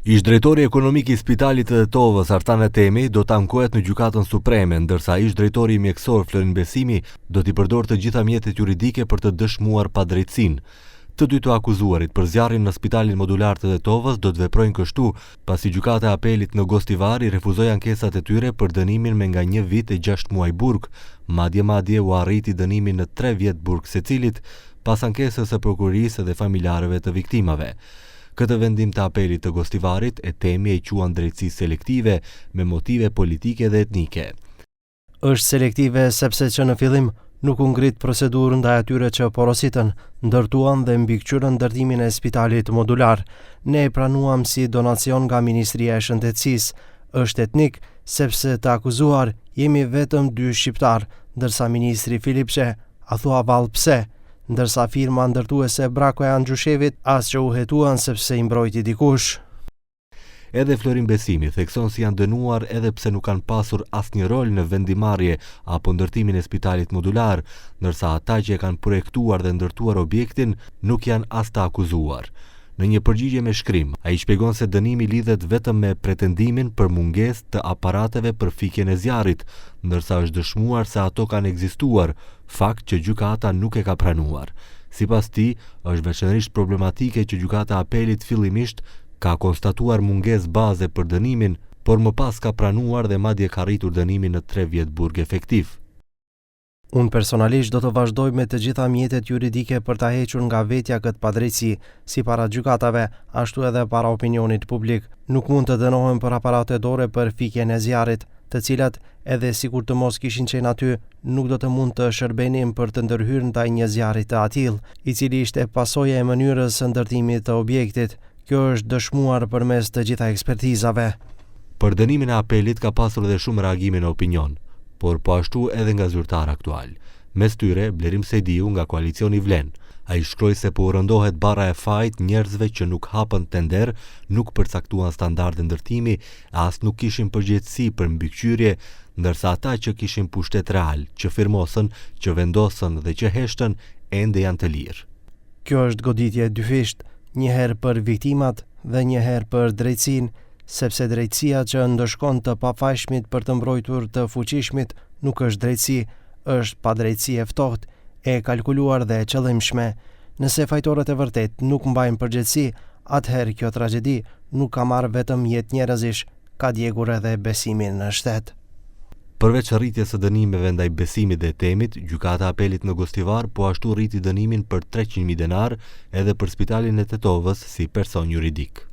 Ish-drejtori ekonomik i Spitalit të Tetovës, Artan Etemi, do të ankohet në Gjykatën Supreme, ndërsa ish-drejtori mjekësor Florin Besimi do t'i përdorë të gjitha mjetet juridike për të dëshmuar padrejtësinë. Të dy të akuzuarit për zjarrin në Spitalin Modular të Tetovës do të veprojnë kështu, pasi Gjykata e Apelit në Gostivar i refuzoi ankesat e tyre për dënimin me nga 1 vit e 6 muaj burg, madje u arriti dënimin në 3 vjet burg secilit, pas ankesës së prokurisë dhe familjarëve të viktimave. Këtë vendim të Apelit të Gostivarit, Etemi e quan drejtësi selektive me motive politike dhe etnike. Është selektive sepse që në fillim nuk u ngrit procedurë ndaj atyre që porositën, ndërtuan dhe mbikëqyrën ndërtimin e Spitalit Modular. Ne e pranuam si donacion nga Ministria e Shëndetësisë. Është etnik sepse të akuzuar jemi vetëm 2 shqiptar, ndërsa ministri Filipçe a thua vallë pse, ndërsa firma ndërtuese Brakoja Andrushevit as që u hetuan sepse i mbrojti dikush. Edhe Florin Besimi thekson si janë dënuar edhe pse nuk kanë pasur asnjë rol në vendimarrje apo ndërtimin e Spitalit Modular, ndërsa ata që e kanë projektuar dhe ndërtuar objektin nuk janë as të akuzuar. Në një përgjigje me shkrim, ai shpjegon se dënimi lidhet vetëm me pretendimin për mungesë të aparateve për fikjen e zjarrit, ndërsa është dëshmuar se ato kanë ekzistuar, fakt që gjykata nuk e ka pranuar. Sipas tij, është veçanërisht problematike që Gjykata e Apelit fillimisht ka konstatuar mungesë baze për dënimin, por më pas ka pranuar dhe madje ka rritur dënimin në 3 vjet burg efektiv. Unë personalisht do të vazhdoj me të gjitha mjetet juridike për ta hequr nga vetja këtë padrejtësi, si para gjykatave, ashtu edhe para opinionit publik. Nuk mund të dënohem për aparate dore për fikjen e zjarrit, të cilat, edhe sikur të mos kishin qenë aty, nuk do të mund të shërbenin për të ndërhyrë ndaj një zjarri të atill, i cili ishte pasojë e mënyrës së ndërtimit të objektit. Kjo është dëshmuar përmes të gjitha ekspertizave. Për dënimin e Apelit ka pasur edhe shumë reagime në opinion, por po ashtu edhe nga zyrtar aktual. Mes tyre, Blerim Sejdiu nga koalicioni Vlen. Ai shkroi se po rëndohet barra e fajit njerëzve që nuk hapën tender, nuk përcaktuan standarde ndërtimi, as nuk kishin përgjegjësi për mbikëqyrje, ndërsa ata që kishin pushtet real, që firmosën, që vendosën dhe që heshtën, ende janë të lirë. Kjo është goditje dyfisht, një herë për viktimat dhe një herë për drejtësinë, sepse drejtësia që ndëshkon të pafajshmit për të mbrojtur të fuqishmit nuk është drejtësi, është padrejtësi e ftohtë, e kalkuluar dhe e qëllimshme. Nëse fajtorët e vërtet nuk mbajnë përgjegjësi, atëherë kjo tragjedi nuk ka marrë vetëm jetë njerëzish, ka djegur edhe besimin në shtet. Përveç rritjes së dënimeve ndaj Besimit dhe Etemit, Gjykata e Apelit në Gostivar po ashtu rriti dënimin për 300.000 denar edhe për Spitalin e Tetovës si person juridik.